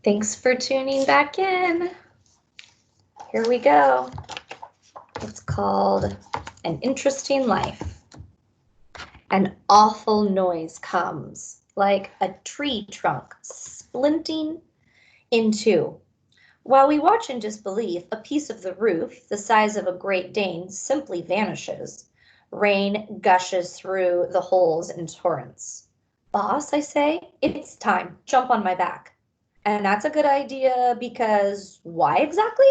Thanks for tuning back in. Here we go. It's called An Interesting Life. An awful noise comes, like a tree trunk splinting in two. While we watch in disbelief, a piece of the roof, the size of a Great Dane, simply vanishes. Rain gushes through the holes in torrents. Boss, I say, it's time. Jump on my back. And that's a good idea because why exactly?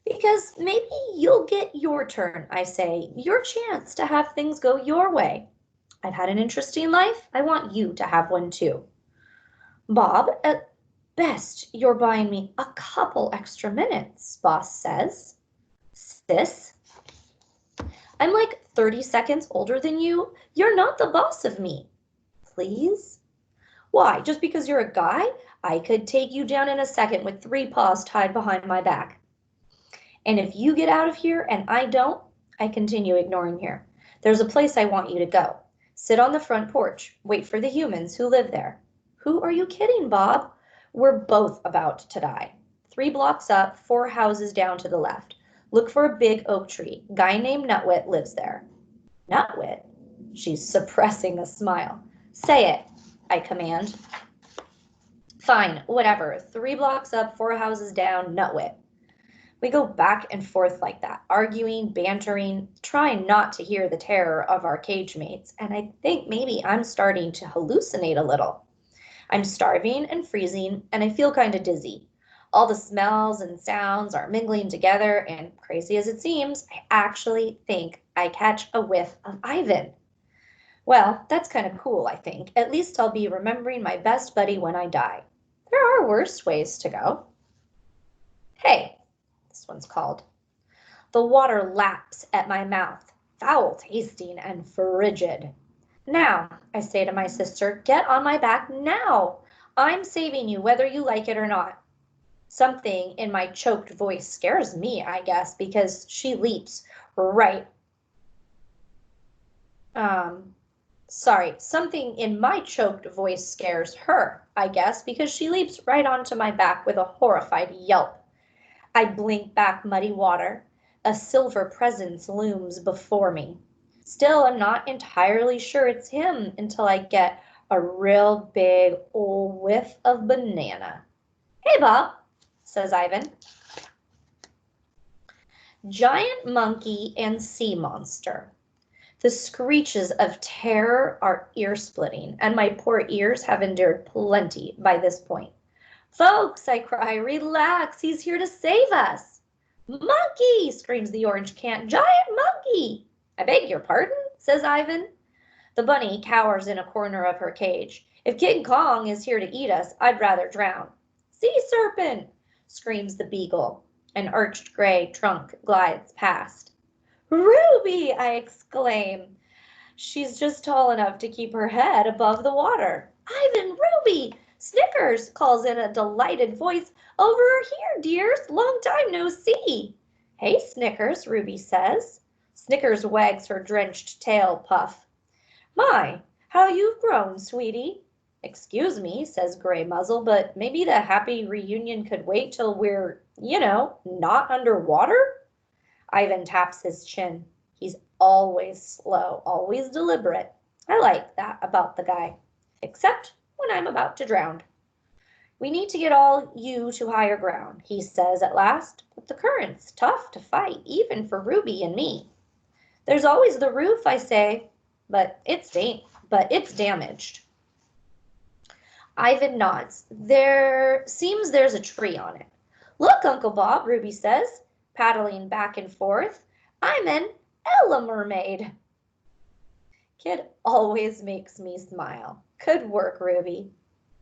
Because maybe you'll get your turn, I say, your chance to have things go your way. I've had an interesting life. I want you to have one too. Bob, at best, you're buying me a couple extra minutes, Boss says. Sis, I'm like 30 seconds older than you. You're not the boss of me. Please? Why, just because you're a guy? I could take you down in a second with 3 paws tied behind my back. And if you get out of here and I don't, I continue ignoring her. There's a place I want you to go. Sit on the front porch. Wait for the humans who live there. Who are you kidding, Bob? We're both about to die. 3 blocks up, 4 houses down to the left. Look for a big oak tree. Guy named Nutwit lives there. Nutwit? She's suppressing a smile. Say it, I command. Fine, whatever. 3 blocks up, 4 houses down, Nutwit. We go back and forth like that, arguing, bantering, trying not to hear the terror of our cage mates, and I think maybe I'm starting to hallucinate a little. I'm starving and freezing, and I feel kind of dizzy. All the smells and sounds are mingling together, and crazy as it seems, I actually think I catch a whiff of Ivan. Well, that's kind of cool, I think. At least I'll be remembering my best buddy when I die. There are worse ways to go. Hey, this one's called. The water laps at my mouth, foul tasting and frigid. Now, I say to my sister, get on my back now. I'm saving you whether you like it or not. Something in my choked voice scares me, I guess, because she leaps right. Something in my choked voice scares her, I guess, because she leaps right onto my back with a horrified yelp. I blink back muddy water. A silver presence looms before me. Still, I'm not entirely sure it's him until I get a real big old whiff of banana. Hey, Bob, says Ivan. Giant monkey and sea monster. The screeches of terror are ear-splitting, and my poor ears have endured plenty by this point. Folks, I cry, relax, he's here to save us. Monkey, screams the orange can, giant monkey. I beg your pardon, says Ivan. The bunny cowers in a corner of her cage. If King Kong is here to eat us, I'd rather drown. Sea serpent, screams the beagle. An arched gray trunk glides past. Ruby, I exclaim. She's just tall enough to keep her head above the water. Ivan, Ruby! Snickers calls in a delighted voice. Over here, dears. Long time no see. Hey, Snickers, Ruby says. Snickers wags her drenched tail puff. My, how you've grown, sweetie. Excuse me, says Gray Muzzle, but maybe the happy reunion could wait till we're, not underwater? Ivan taps his chin. He's always slow, always deliberate. I like that about the guy. Except when I'm about to drown. We need to get all you to higher ground, he says at last, but the current's tough to fight, even for Ruby and me. There's always the roof, I say, but it's damaged. Ivan nods. There's a tree on it. Look, Uncle Bob, Ruby says, paddling back and forth. I'm an Ella mermaid. Kid always makes me smile. Good work, Ruby.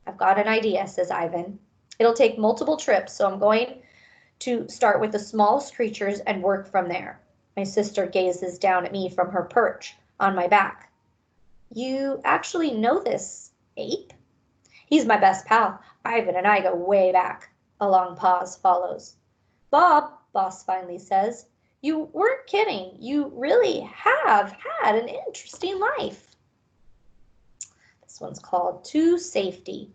I've got an idea, says Ivan. It'll take multiple trips, so I'm going to start with the smallest creatures and work from there. My sister gazes down at me from her perch on my back. You actually know this ape? He's my best pal. Ivan and I go way back. A long pause follows. Bob, Boss finally says, you weren't kidding. You really have had an interesting life. This one's called To Safety.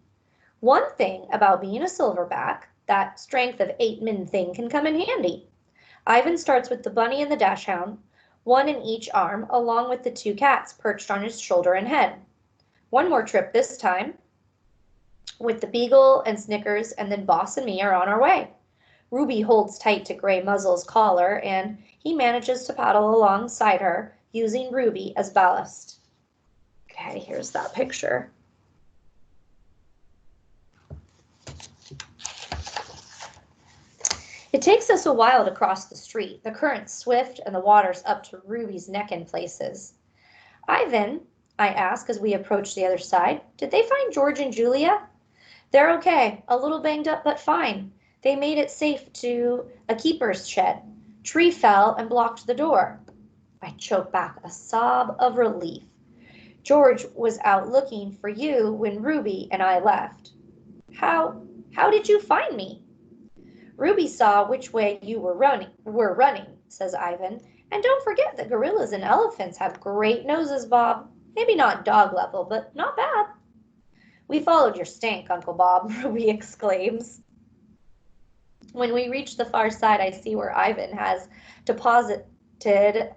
One thing about being a silverback, that strength of 8-min thing can come in handy. Ivan starts with the bunny and the dachshund, one in each arm, along with the 2 cats perched on his shoulder and head. One more trip this time, with the beagle and Snickers, and then Boss and me are on our way. Ruby holds tight to Gray Muzzle's collar, and he manages to paddle alongside her, using Ruby as ballast. Okay, here's that picture. It takes us a while to cross the street. The current's swift and the water's up to Ruby's neck in places. Ivan, I ask as we approach the other side, did they find George and Julia? They're okay, a little banged up but fine. They made it safe to a keeper's shed. Tree fell and blocked the door. I choke back a sob of relief. George was out looking for you when Ruby and I left. How did you find me? Ruby saw which way you were running, says Ivan. And don't forget that gorillas and elephants have great noses, Bob. Maybe not dog level, but not bad. We followed your stank, Uncle Bob, Ruby exclaims. When we reach the far side, I see where Ivan has deposited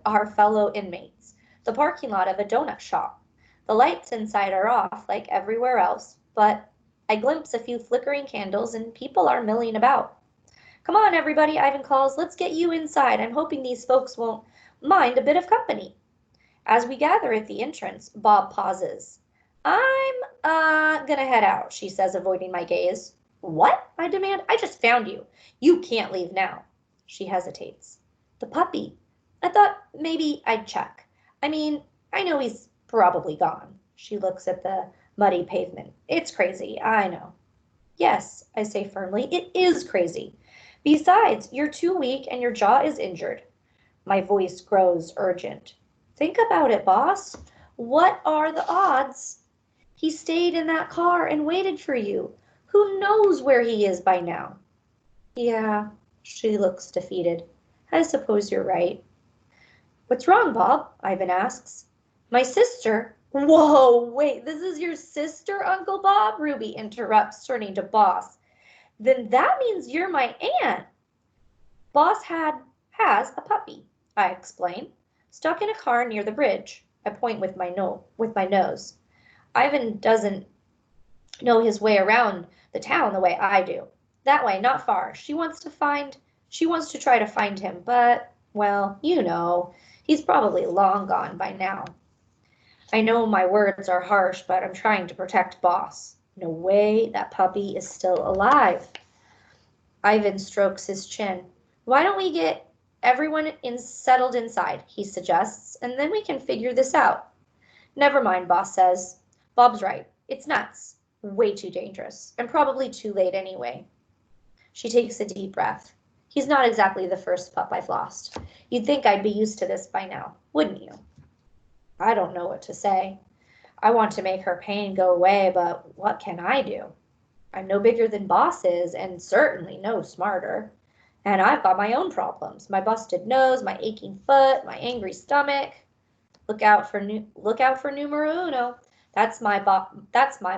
our fellow inmates, the parking lot of a donut shop. The lights inside are off like everywhere else, but I glimpse a few flickering candles and people are milling about. Come on, everybody, Ivan calls. Let's get you inside. I'm hoping these folks won't mind a bit of company. As we gather at the entrance, Bob pauses. I'm gonna head out, she says, avoiding my gaze. What? I demand. I just found you. You can't leave now. She hesitates. The puppy. I thought maybe I'd check. I mean, I know he's probably gone. She looks at the muddy pavement. It's crazy, I know. Yes, I say firmly, it is crazy. Besides, you're too weak and your jaw is injured. My voice grows urgent. Think about it, boss. What are the odds? He stayed in that car and waited for you. Who knows where he is by now? Yeah, she looks defeated. I suppose you're right. What's wrong, Bob? Ivan asks. My sister. Whoa, wait, this is your sister, Uncle Bob? Ruby interrupts, turning to Boss. Then that means you're my aunt. Boss has a puppy, I explain, stuck in a car near the bridge. I point with my nose. Ivan doesn't know his way around the town the way I do. That way, not far. She wants to try to find him, but, well, you know, he's probably long gone by now. I know my words are harsh, but I'm trying to protect Boss. No way that puppy is still alive. Ivan strokes his chin. Why don't we get everyone settled inside, he suggests, and then we can figure this out. Never mind, Boss says. Bob's right. It's nuts. Way too dangerous. And probably too late anyway. She takes a deep breath. He's not exactly the first pup I've lost. You'd think I'd be used to this by now, wouldn't you? I don't know what to say. I want to make her pain go away, but what can I do? I'm no bigger than Boss is, and certainly no smarter. And I've got my own problems. My busted nose, my aching foot, my angry stomach. Look out for numero uno. That's my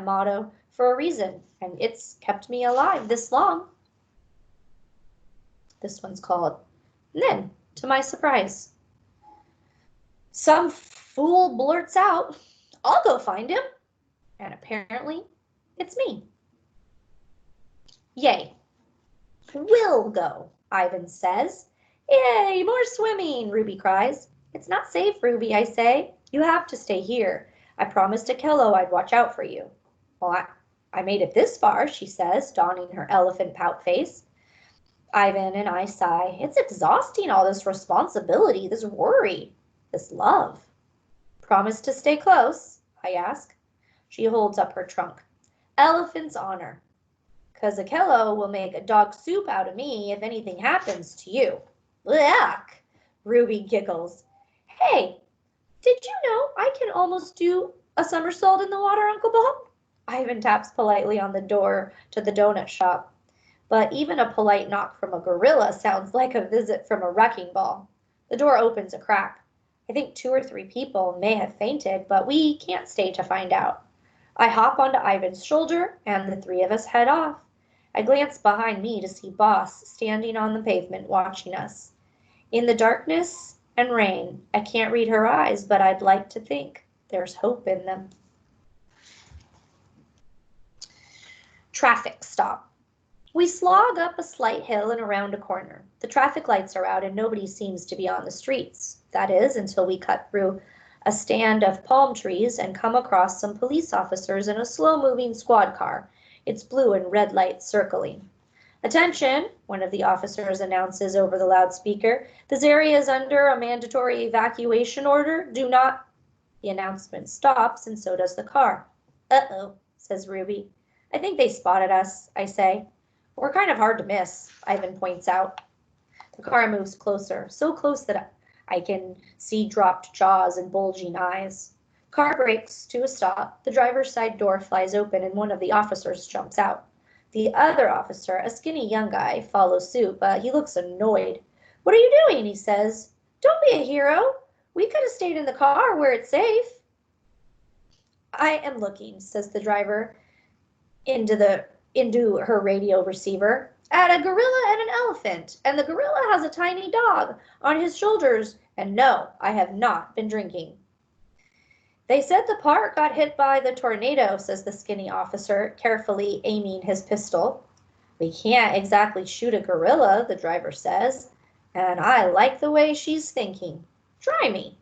motto for a reason, and it's kept me alive this long. This one's called And then, to my surprise, some fool blurts out, I'll go find him. And apparently, it's me. Yay. We'll go, Ivan says. Yay, more swimming, Ruby cries. It's not safe, Ruby, I say. You have to stay here. I promised Akello I'd watch out for you. Well, I made it this far, she says, donning her elephant pout face. Ivan and I sigh. It's exhausting, all this responsibility, this worry, this love. Promise to stay close, I ask. She holds up her trunk. Elephant's honor. 'Cause Akello will make a dog soup out of me if anything happens to you. Yuck! Ruby giggles. Hey, did you know I can almost do a somersault in the water, Uncle Bob? Ivan taps politely on the door to the donut shop. But even a polite knock from a gorilla sounds like a visit from a wrecking ball. The door opens a crack. I think 2 or 3 people may have fainted, but we can't stay to find out. I hop onto Ivan's shoulder, and the three of us head off. I glance behind me to see Boss standing on the pavement watching us. In the darkness and rain, I can't read her eyes, but I'd like to think there's hope in them. Traffic stop. We slog up a slight hill and around a corner. The traffic lights are out and nobody seems to be on the streets. That is, until we cut through a stand of palm trees and come across some police officers in a slow-moving squad car, its blue and red lights circling. Attention, one of the officers announces over the loudspeaker. This area is under a mandatory evacuation order. Do not. The announcement stops and so does the car. Uh-oh, says Ruby. I think they spotted us, I say. We're kind of hard to miss, Ivan points out. The car moves closer, so close that I can see dropped jaws and bulging eyes. Car brakes to a stop. The driver's side door flies open and one of the officers jumps out. The other officer, a skinny young guy, follows suit, but he looks annoyed. What are you doing? He says. Don't be a hero. We could have stayed in the car where it's safe. I am looking, says the driver into her radio receiver, at a gorilla and an elephant, and the gorilla has a tiny dog on his shoulders, and no, I have not been drinking. They said the park got hit by the tornado, says the skinny officer, carefully aiming his pistol. We can't exactly shoot a gorilla, the driver says, and I like the way she's thinking. Try me.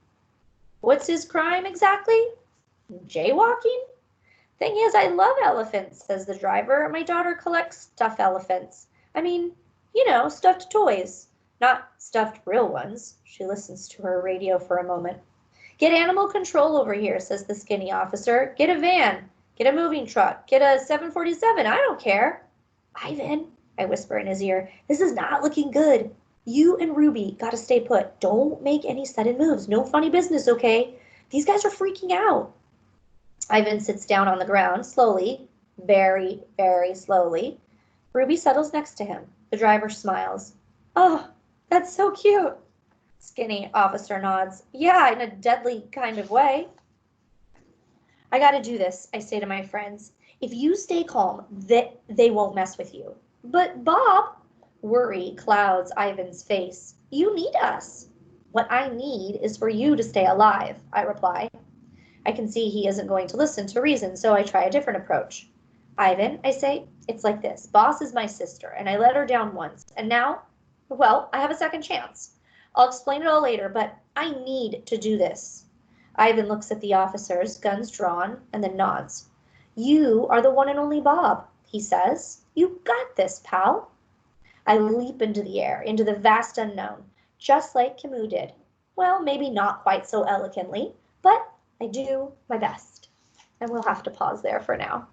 What's his crime exactly? Jaywalking? Thing is, I love elephants, says the driver. My daughter collects stuffed elephants. I mean, you know, stuffed toys, not stuffed real ones. She listens to her radio for a moment. Get animal control over here, says the skinny officer. Get a van, get a moving truck, get a 747, I don't care. Ivan, I whisper in his ear, this is not looking good. You and Ruby gotta stay put. Don't make any sudden moves. No funny business, okay? These guys are freaking out. Ivan sits down on the ground, slowly, very, very slowly. Ruby settles next to him. The driver smiles. Oh, that's so cute. Skinny officer nods. Yeah, in a deadly kind of way. I gotta do this, I say to my friends. If you stay calm, they won't mess with you. But Bob, worry clouds Ivan's face. You need us. What I need is for you to stay alive, I reply. I can see he isn't going to listen to reason, so I try a different approach. Ivan, I say, it's like this. Boss is my sister, and I let her down once. And now, well, I have a second chance. I'll explain it all later, but I need to do this. Ivan looks at the officers, guns drawn, and then nods. You are the one and only Bob, he says. You got this, pal. I leap into the air, into the vast unknown, just like Camus did. Well, maybe not quite so elegantly, but I do my best. And we'll have to pause there for now.